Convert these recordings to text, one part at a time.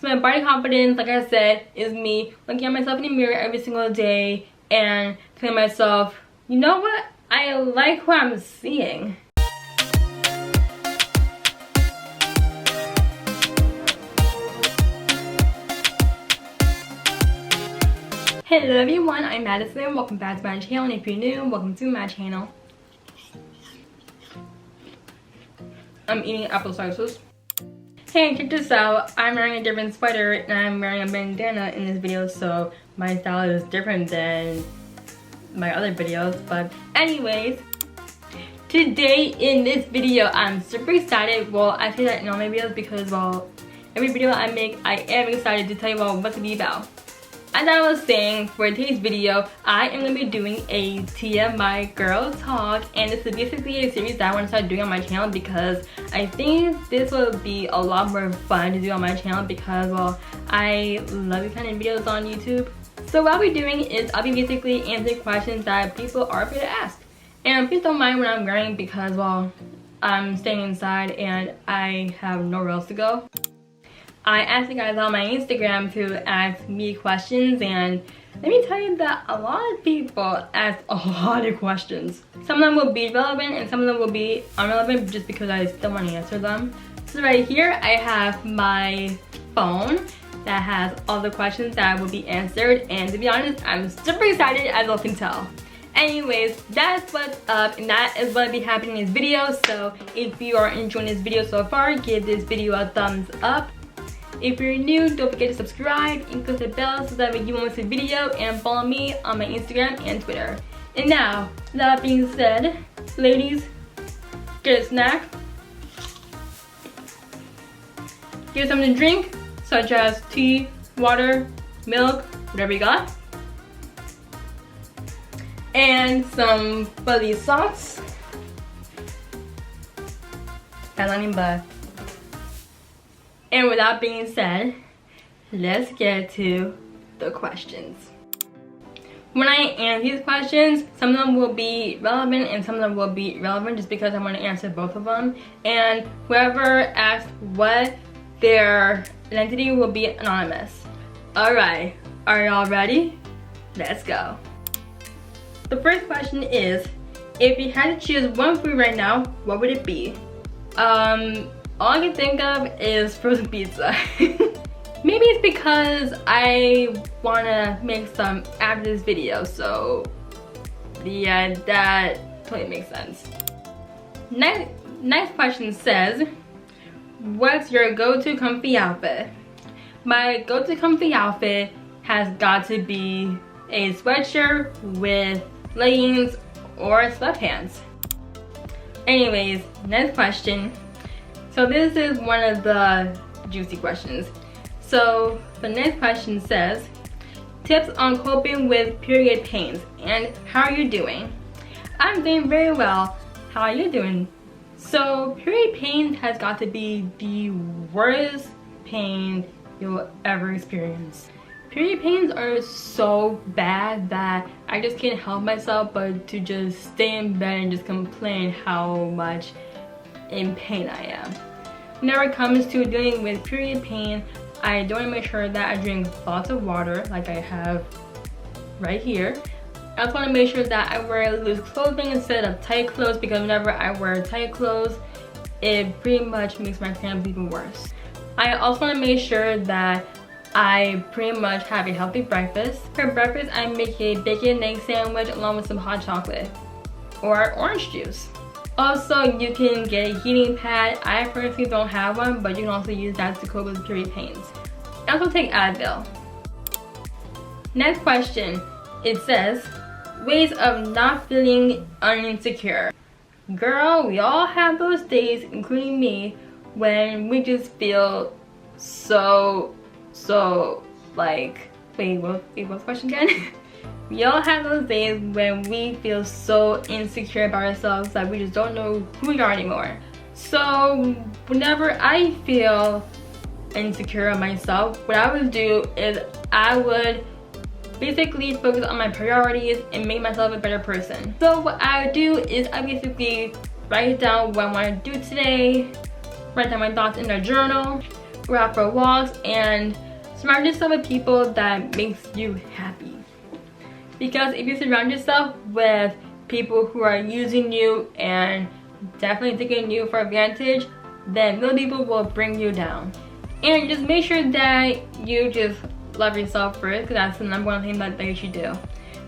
So my body confidence, like I said, is me looking at myself in the mirror every single day and telling myself, you know what? I like what I'm seeing. Hello everyone, I'm Madison. Welcome back to my channel. And if you're new, welcome to my channel. I'm eating apple slices. Hey, check this out. I'm wearing a different sweater and I'm wearing a bandana in this video, so my style is different than my other videos. But anyways, today in this video, I'm super excited. Well, I say that in all my videos because, well, every video I make, I am excited to tell you about what to be about. As I was saying, for today's video, I am going to be doing a TMI girl talk, and this is basically a series that I want to start doing on my channel because I think this will be a lot more fun to do on my channel because, well, I love these kind of videos on YouTube. So what I'll be doing is I'll be basically answering questions that people are afraid to ask. And please don't mind what I'm wearing because, well, I'm staying inside and I have nowhere else to go. I asked you guys on my Instagram to ask me questions, and let me tell you that a lot of people ask a lot of questions. Some of them will be relevant and some of them will be irrelevant just because I still want to answer them. So right here I have my phone that has all the questions that will be answered, and to be honest, I'm super excited as you can tell. Anyways, that's what's up and that is what will be happening in this video. So if you are enjoying this video so far, give this video a thumbs up. If you're new, don't forget to subscribe and click the bell so that way you won't miss a video, and follow me on my Instagram and Twitter. And now, that being said, ladies, get a snack, get something to drink, such as tea, water, milk, whatever you got, and some fuzzy socks, and nothing but. And with that being said, let's get to the questions. When I answer these questions, some of them will be relevant and some of them will be irrelevant just because I want to answer both of them. And whoever asks what, their identity will be anonymous. Alright, are y'all ready? Let's go. The first question is, if you had to choose one food right now, what would it be? All I can think of is frozen pizza. Maybe it's because I want to make some after this video, so yeah, that totally makes sense. Next question says, what's your go-to comfy outfit? My go-to comfy outfit has got to be a sweatshirt with leggings or sweatpants. Anyways, next question. So this is one of the juicy questions. So the next question says, tips on coping with period pains, and how are you doing? I'm doing very well. How are you doing? So period pains has got to be the worst pain you'll ever experience. Period pains are so bad that I just can't help myself but to just stay in bed and just complain how much in pain I am. Whenever it comes to dealing with period pain, I do want to make sure that I drink lots of water like I have right here. I also want to make sure that I wear loose clothing instead of tight clothes because whenever I wear tight clothes, it pretty much makes my cramps even worse. I also want to make sure that I pretty much have a healthy breakfast. For breakfast, I make a bacon and egg sandwich along with some hot chocolate or orange juice. Also, you can get a heating pad. I personally don't have one, but you can also use that to cope with period pains. I also take Advil. Next question. It says, ways of not feeling insecure. Girl, we all have those days, including me, when we just feel so like, wait, what's the question again? We all have those days when we feel so insecure about ourselves that we just don't know who we are anymore. So whenever I feel insecure of myself, what I would do is I would basically focus on my priorities and make myself a better person. So what I would do is I basically write down what I want to do today, write down my thoughts in a journal, go out for walks, and surround yourself with people that makes you happy. Because if you surround yourself with people who are using you and definitely taking you for advantage, then those people will bring you down. And just make sure that you just love yourself first, because that's the number one thing that you should do.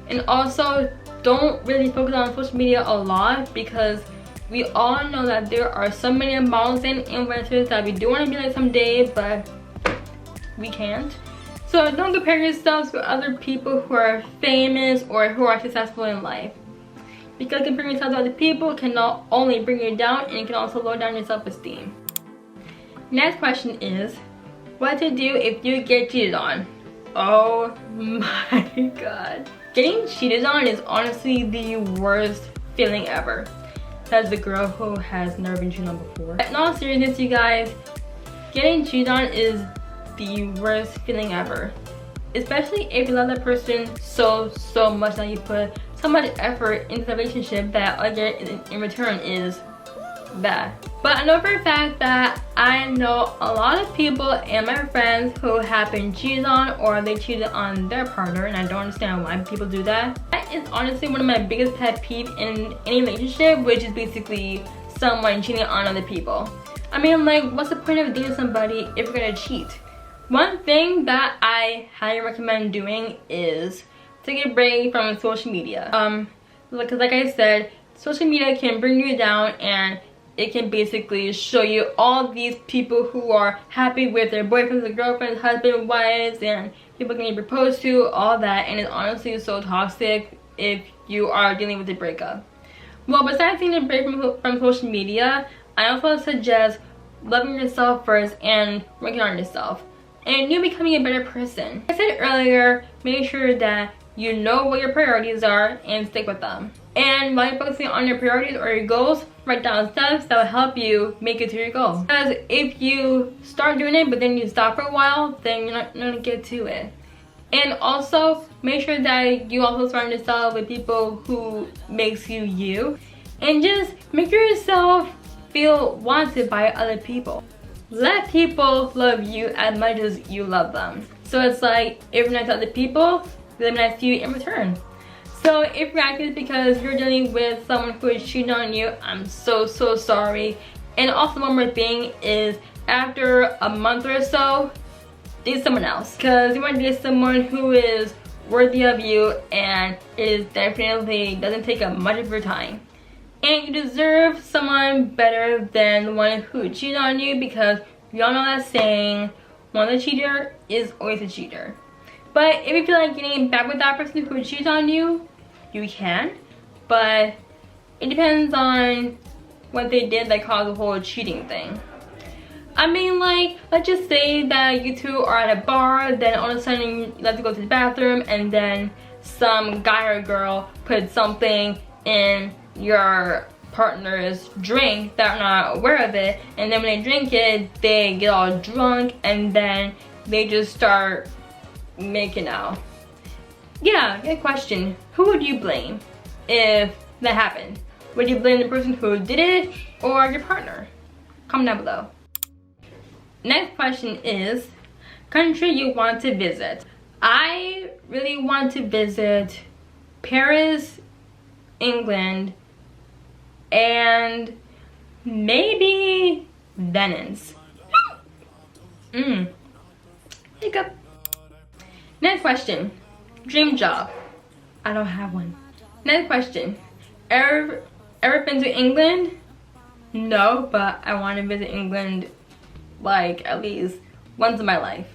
And also, don't really focus on social media a lot, because we all know that there are so many models and influencers that we do want to be like someday, but we can't. So don't compare yourselves to other people who are famous or who are successful in life, because comparing yourself to other people can not only bring you down, and it can also lower down your self-esteem. Next question is, what to do if you get cheated on? Oh my god. Getting cheated on is honestly the worst feeling ever. As the girl who has never been cheated on before. In all seriousness, you guys, getting cheated on is the worst feeling ever. Especially if you love that person so much that you put so much effort into the relationship that all you get in return is that. But I know for a fact that I know a lot of people and my friends who have been cheated on, or they cheated on their partner, and I don't understand why people do that. That is honestly one of my biggest pet peeves in any relationship, which is basically someone cheating on other people. I mean, like, what's the point of dating somebody if you're gonna cheat? One thing that I highly recommend doing is take a break from social media. Because like I said, social media can bring you down, and it can basically show you all these people who are happy with their boyfriends and girlfriends, husbands, wives, and people getting proposed to, all that, and it's honestly so toxic if you are dealing with a breakup. Well, besides taking a break from social media, I also suggest loving yourself first and working on yourself, and you becoming a better person. Like I said earlier, make sure that you know what your priorities are and stick with them. And while you're focusing on your priorities or your goals, write down steps that will help you make it to your goal. Because if you start doing it but then you stop for a while, then you're not gonna get to it. And also, make sure that you also surround yourself with people who makes you you. And just make yourself feel wanted by other people. Let people love you as much as you love them. So it's like, if you're nice to other people, they're nice to you in return. So if you're acting because you're dealing with someone who is cheating on you, I'm so sorry. And also one more thing is, after a month or so, date someone else. Because you want to date someone who is worthy of you and is definitely doesn't take up much of your time. And you deserve someone better than the one who cheated on you, because we all know that saying, one of the cheater is always a cheater. But if you feel like getting back with that person who cheats on you, you can. But it depends on what they did that caused the whole cheating thing. I mean, like, let's just say that you two are at a bar, then all of a sudden you have to go to the bathroom, and then some guy or girl put something in your partner's drink that are not aware of it, and then when they drink it, they get all drunk, and then they just start making out. Yeah, good question. Who would you blame if that happened? Would you blame the person who did it or your partner? Comment down below. Next question is, country you want to visit. I really want to visit Paris, England, and maybe Venice. Hiccup. Next question. Dream job. I don't have one. Next question. Ever been to England? No, but I want to visit England like at least once in my life.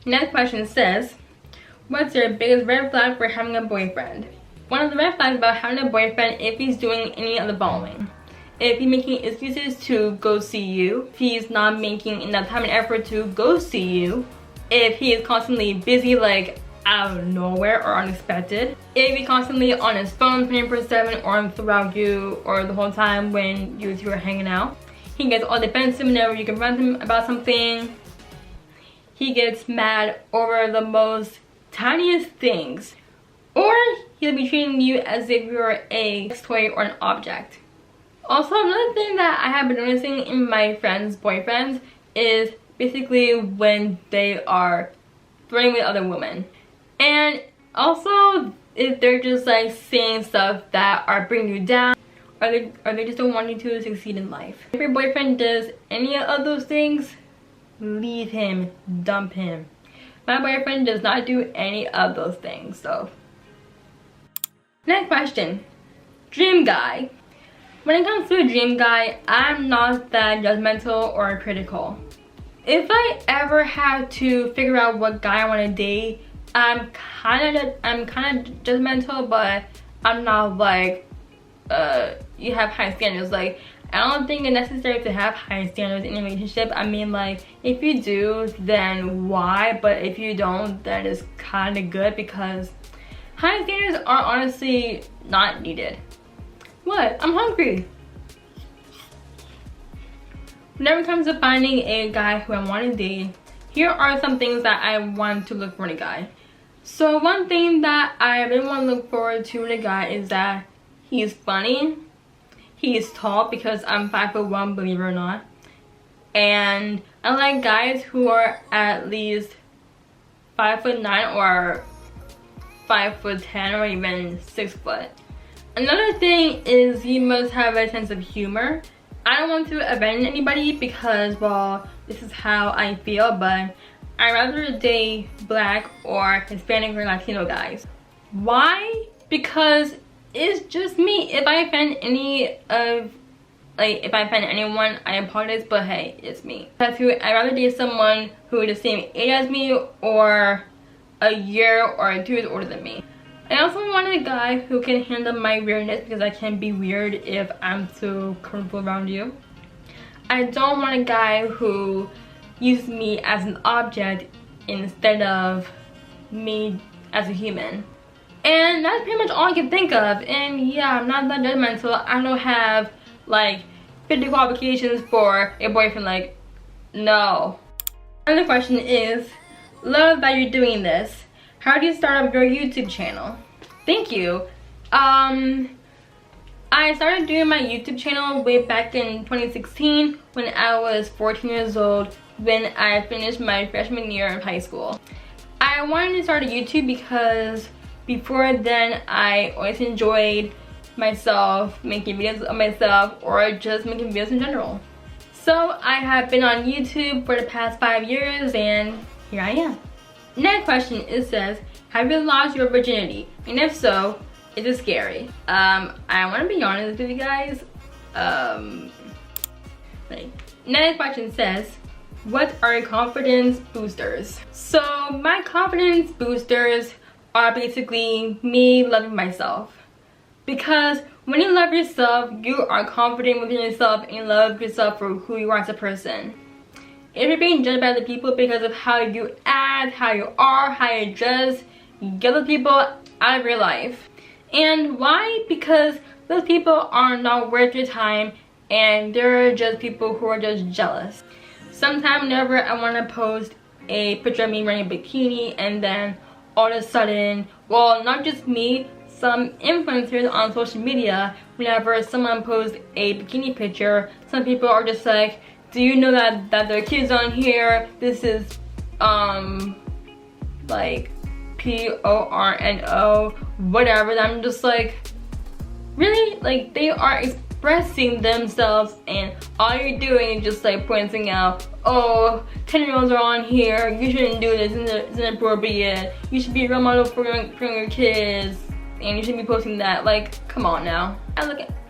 Next question says, what's your biggest red flag for having a boyfriend? One of the red flags about having a boyfriend, if he's doing any of the following. If he's making excuses to go see you, if he's not making enough time and effort to go see you, if he is constantly busy like out of nowhere or unexpected, if he's constantly on his phone 24/7 or throughout you or the whole time when you two are hanging out, he gets all defensive whenever you confront him about something, he gets mad over the most tiniest things, or he'll be treating you as if you're a toy or an object. Also, another thing that I have been noticing in my friends' boyfriends is basically when they are flirting with other women. And also if they're just like saying stuff that are bringing you down, or they just don't want you to succeed in life. If your boyfriend does any of those things, leave him, dump him. My boyfriend does not do any of those things. So next question, dream guy. When it comes to a dream guy, I'm not that judgmental or critical. If I ever have to figure out what guy I want to date, I'm kind of judgmental, but I'm not like you have high standards. Like, I don't think it's necessary to have high standards in a relationship. I mean, like, if you do, then why? But if you don't, then it's kind of good, because high standards are honestly not needed. What? I'm hungry. Whenever it comes to finding a guy who I want to date, here are some things that I want to look for in a guy. So one thing that I really want to look forward to in a guy is that he's funny, he's tall, because I'm 5'1", believe it or not, and I like guys who are at least 5'9" or 5'10" or even 6 foot. Another thing is you must have a sense of humor. I don't want to offend anybody because, well, this is how I feel, but I'd rather date black or Hispanic or Latino guys. Why? Because it's just me. If I offend if I offend anyone, I apologize, but hey, it's me. I'd rather date someone who is the same age as me or a year or 2 years older than me. I also want a guy who can handle my weirdness, because I can be weird if I'm too comfortable around you. I don't want a guy who uses me as an object instead of me as a human. And that's pretty much all I can think of. And yeah, I'm not that judgmental. I don't have like 50 qualifications for a boyfriend. Like, no. Another question is, love that you're doing this. How do you start up your YouTube channel? Thank you. I started doing my YouTube channel way back in 2016 when I was 14 years old, when I finished my freshman year of high school. I wanted to start a YouTube because before then I always enjoyed myself, making videos of myself, or just making videos in general. So I have been on YouTube for the past 5 years, and here I am. Next question, it says, have you lost your virginity? And if so, is it scary? I want to be honest with you guys. Next question says, what are your confidence boosters? So my confidence boosters are basically me loving myself. Because when you love yourself, you are confident within yourself and you love yourself for who you are as a person. If you're being judged by other people because of how you act, how you are, how you dress, get those people out of your life. And why? Because those people are not worth your time, and they're just people who are just jealous. Sometimes whenever I want to post a picture of me wearing a bikini, and then all of a sudden, well, not just me, some influencers on social media, whenever someone posts a bikini picture, some people are just like, do you know that there are kids on here? This is like porno, whatever. And I'm just like, really? Like, they are expressing themselves, and all you're doing is just like pointing out, oh, 10-year-olds are on here, you shouldn't do this, it's inappropriate, you should be a role model for your kids, and you shouldn't be posting that. Like, come on now.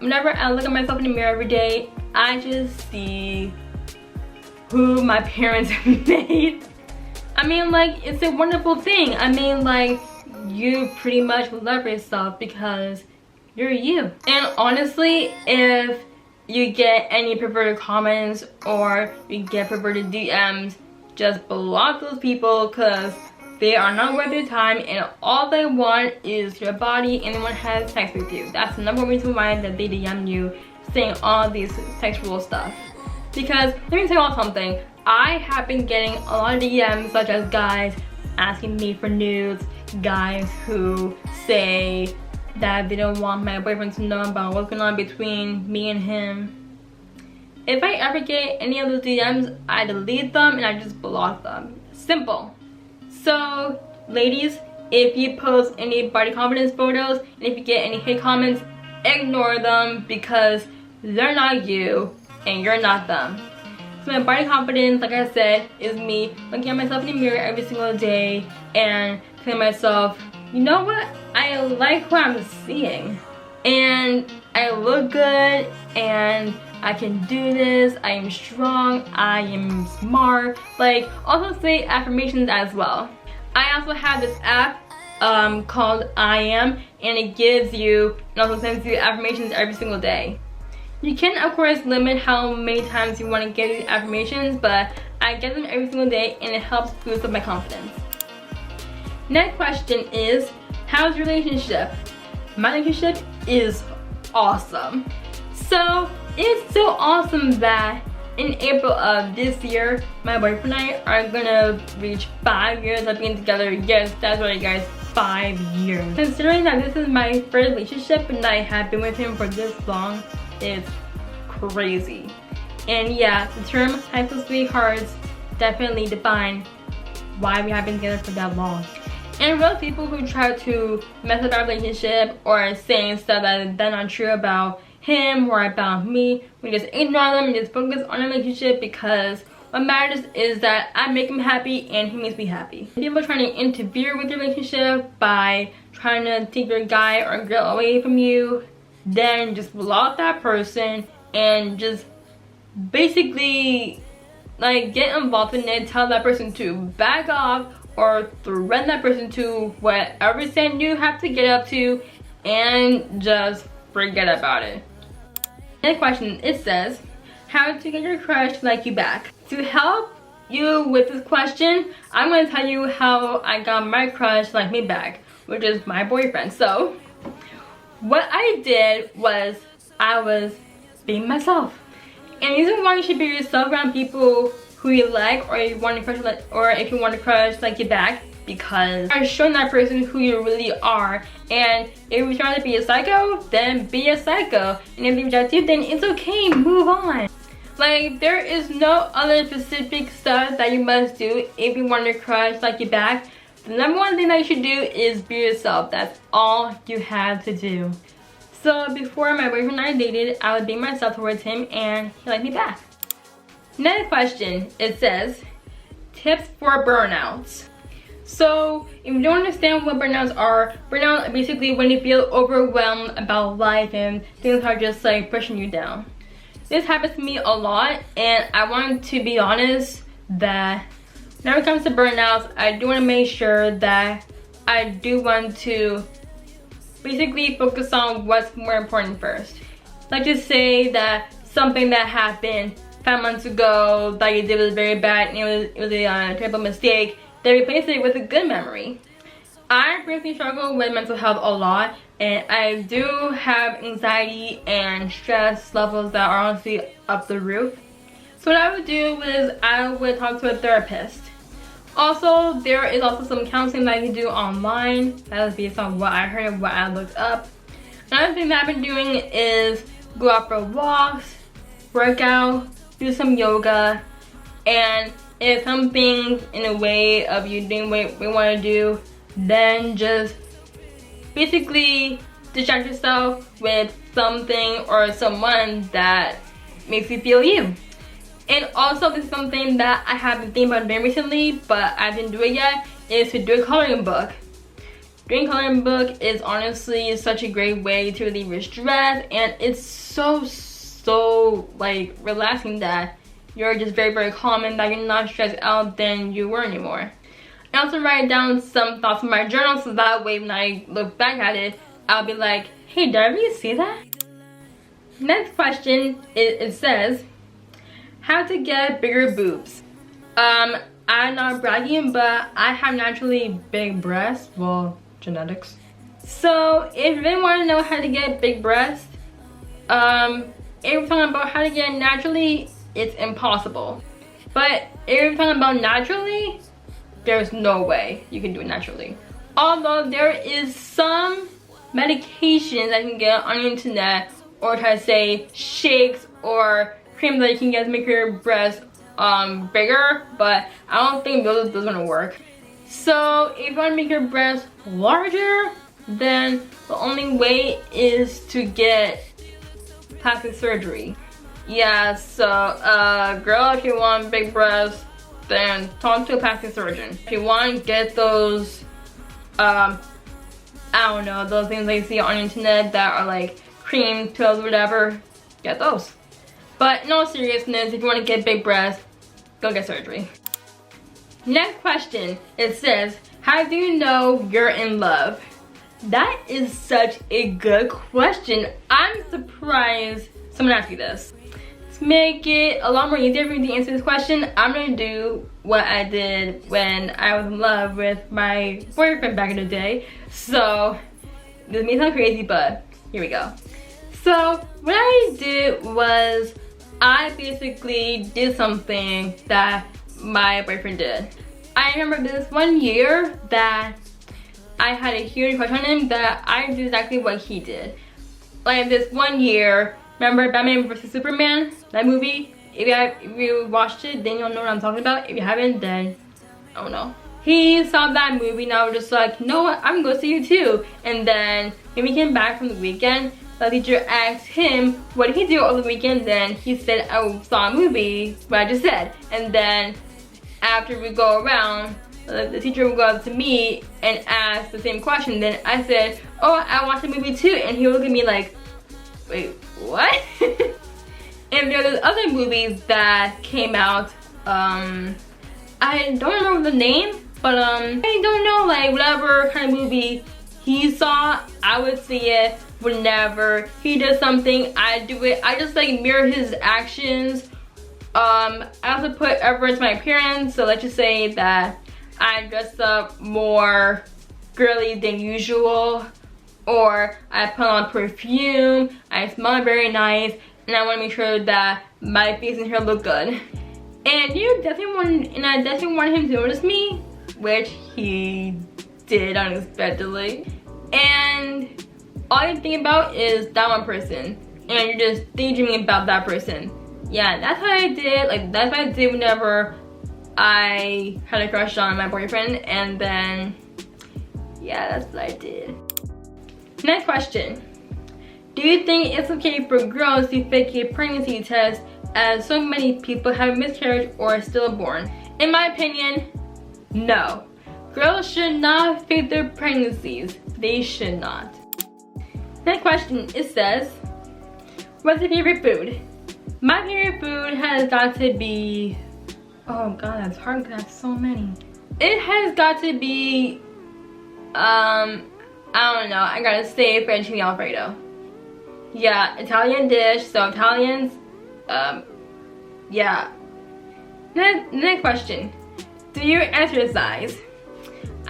Whenever I look at myself in the mirror every day, I just see who my parents have made. I mean, like, it's a wonderful thing. I mean, like, you pretty much love yourself because you're you. And honestly, if you get any perverted comments or you get perverted DMs, just block those people, because they are not worth your time, and all they want is your body, and they want to have sex with you. That's the number one reason why that they DM you, saying all these sexual stuff. Because let me tell you all something, I have been getting a lot of DMs, such as guys asking me for nudes, guys who say that they don't want my boyfriend to know about what's going on between me and him. If I ever get any of those DMs, I delete them and I just block them. Simple. So ladies, if you post any body confidence photos and if you get any hate comments, ignore them because they're not you and you're not them. So my body confidence, like I said, is me looking at myself in the mirror every single day and telling myself, you know what, I like what I'm seeing and I look good and I can do this, I am strong, I am smart. Like, also say affirmations as well. I also have this app called I Am, and it gives you and also sends you affirmations every single day. You can of course limit how many times you want to get these affirmations, but I get them every single day and it helps boost up my confidence. Next question is, how's your relationship? My relationship is awesome. So it's so awesome that in April of this year, my boyfriend and I are gonna reach 5 years of being together. Yes, that's right guys, 5 years. Considering that this is my first relationship and I have been with him for this long, it's crazy. And yeah, the term high school sweethearts definitely define why we have been together for that long. And most people who try to mess up our relationship or saying stuff that they're not true about him or about me, we just ignore them and just focus on our relationship because what matters is that I make him happy and he makes me happy. People trying to interfere with your relationship by trying to take your guy or girl away from you, then just block that person and just basically like get involved in it, tell that person to back off or threaten that person to whatever extent you have to get up to and just forget about it. Next question, it says, how to get your crush to like you back? To help you with this question, I'm going to tell you how I got my crush to like me back, which is my boyfriend. So what I did was I was being myself. And the reason why you should be yourself around people who you like, or if you want to crush like, or if you want to crush like you back, because you're showing that person who you really are. And if you're trying to be a psycho, then be a psycho. And if you reject you, then it's okay, move on. Like, there is no other specific stuff that you must do if you want to crush like you back. The number one thing that you should do is be yourself. That's all you have to do. So before my boyfriend and I dated, I would be myself towards him and he liked me back. Next question, it says, tips for burnouts. So if you don't understand what burnouts are basically when you feel overwhelmed about life and things are just like pushing you down. This happens to me a lot, and I want to be honest that when it comes to burnouts, I do want to make sure that I do want to basically focus on what's more important first. Like, just say that something that happened 5 months ago that you did was very bad and it was a terrible mistake, then replace it with a good memory. I personally struggle with mental health a lot, and I do have anxiety and stress levels that are honestly up the roof. So what I would do is I would talk to a therapist. Also, there is also some counseling that you can do online. That is based on what I heard and what I looked up. Another thing that I've been doing is go out for walks, work out, do some yoga, and if something's in a way of you doing what you want to do, then just basically distract yourself with something or someone that makes you feel you. And also, this is something that I have been thinking about doing recently, but I didn't do it yet, is to do a coloring book. Doing a coloring book is honestly such a great way to relieve your stress, and it's so like relaxing that you're just very calm and that you're not stressed out than you were anymore. I also write down some thoughts in my journal so that way when I look back at it, I'll be like, hey, did I really see that? Next question, it says, how to get bigger boobs. I'm not bragging, but I have naturally big breasts. Well, genetics. So if you really want to know how to get big breasts, if you're talking about how to get it naturally, it's impossible. But if you're talking about naturally, there's no way you can do it naturally. Although there is some medications that you can get on the internet, or try to say shakes or cream that you can get to make your breasts bigger, but I don't think those are gonna work. So if you want to make your breasts larger, then the only way is to get plastic surgery. Yeah, so girl, if you want big breasts, then talk to a plastic surgeon. If you want to get those I don't know, those things that you see on the internet that are like cream pills or whatever, get those. But in all seriousness, if you want to get big breasts, go get surgery. Next question, it says, how do you know you're in love? That is such a good question. I'm surprised someone asked you this. To make it a lot more easier for me to answer this question, I'm gonna do what I did when I was in love with my boyfriend back in the day. So this may sound crazy, but here we go. So what I did was I basically did something that my boyfriend did. I remember this one year that I had a huge crush on him that I did exactly what he did. Like this one year, remember Batman vs Superman, that movie? If you watched it, then you'll know what I'm talking about. If you haven't, then I don't know. He saw that movie and I was just like, you know what, I'm gonna go see you too. And then when we came back from the weekend, the teacher asked him what did he do over the weekend. Then he said, I saw a movie, what I just said. And then after we go around, the teacher would go up to me and ask the same question. Then I said, oh, I watched the movie too. And he would look at me like, wait, what? And there are other movies that came out. I don't remember the name, but I don't know, like whatever kind of movie he saw, I would see it. Whenever he does something, I do it. I just like mirror his actions. I also put effort into my appearance. So let's just say that I dress up more girly than usual, or I put on perfume, I smell very nice, and I want to make sure that my face and hair look good. And I definitely wanted him to notice me, which he did unexpectedly. And all you think about is that one person, and you're just daydreaming about that person. Yeah, that's what I did. Like that's what I did whenever I had a crush on my boyfriend, and then yeah, that's what I did. Next question. Do you think it's okay for girls to fake a pregnancy test as so many people have miscarriage or stillborn? In my opinion, no. Girls should not fake their pregnancies. They should not. Next question, it says, what's your favorite food? My favorite food has got to be, oh god, that's hard because I have so many. It has got to be, I don't know, I gotta say fettuccine alfredo. Yeah, Italian dish, so Italians, yeah. Next question, do you exercise?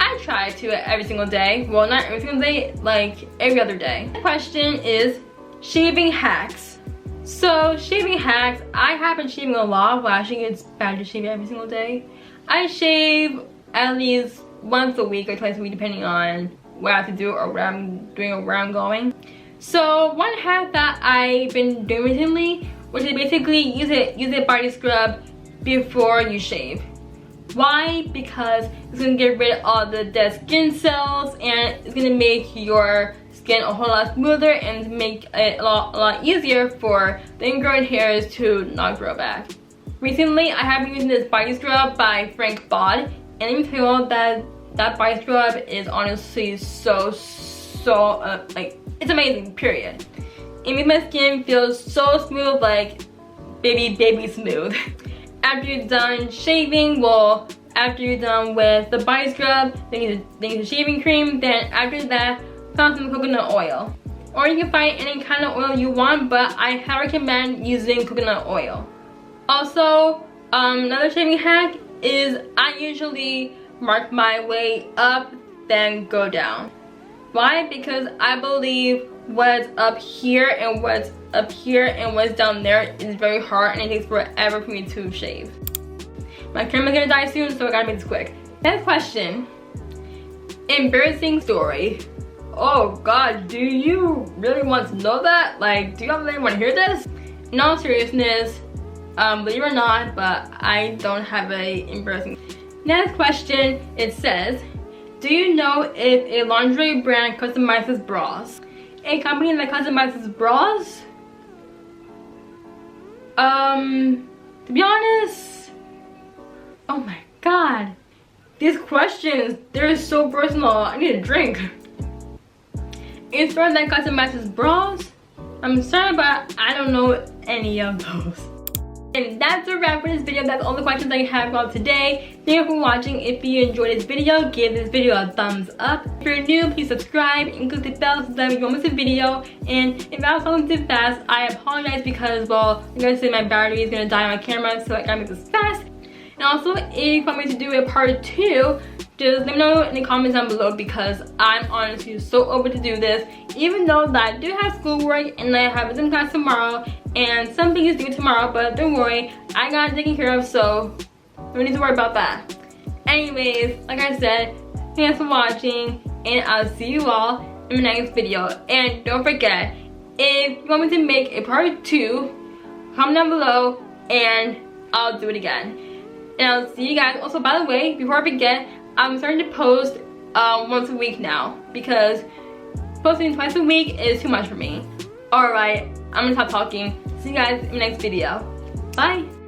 I try to every single day. Well, not every single day, like every other day. The question is shaving hacks. So shaving hacks, I have been shaving a lot, but I think it's bad to shave every single day. I shave at least once a week or twice a week depending on what I have to do or what I'm doing or where I'm going. So one hack that I've been doing recently, which is basically use a body scrub before you shave. Why? Because it's gonna get rid of all the dead skin cells and it's gonna make your skin a whole lot smoother and make it a lot easier for the ingrown hairs to not grow back. Recently, I have been using this body scrub by Frank Bod, and let me tell you that body scrub is honestly so like it's amazing. Period. It makes my skin feel so smooth, like baby smooth. After you're done shaving, well, after you're done with the body scrub, then you use shaving cream. Then after that, put on some coconut oil. Or you can find any kind of oil you want, but I highly recommend using coconut oil. Also, another shaving hack is I usually mark my way up, then go down. Why? Because I believe what's up here and what's up here and what's down there is very hard and it takes forever for me to shave. My camera's gonna die soon, so I gotta make this quick. Next question. Embarrassing story. Oh god, do you really want to know that? Like, do you really want to hear this? In all seriousness, believe it or not, but I don't have a embarrassing. Next question, it says, do you know if a lingerie brand customizes bras? A company that customizes bras? To be honest, oh my god, these questions, they're so personal. I need a drink. A store that customizes bras? I'm sorry, but I don't know any of those. And that's a wrap for this video. That's all the questions I have about today. Thank you for watching. If you enjoyed this video, give this video a thumbs up. If you're new, please subscribe and click the bell so that you don't miss a video. And if I was talking too fast, I apologize because, well, like I said, my battery is gonna die on my camera, so I gotta make this fast. And also, if you want me to do a part 2, just let me know in the comments down below because I'm honestly so open to do this. Even though that I do have schoolwork and I have a gym class tomorrow and something is due tomorrow, but don't worry, I got it taken care of, so don't need to worry about that. Anyways, like I said, thanks for watching and I'll see you all in the next video. And don't forget, if you want me to make a part 2, comment down below and I'll do it again. And I'll see you guys. Also, by the way, before I forget, I'm starting to post once a week now because posting twice a week is too much for me. Alright, I'm gonna stop talking. See you guys in the next video. Bye!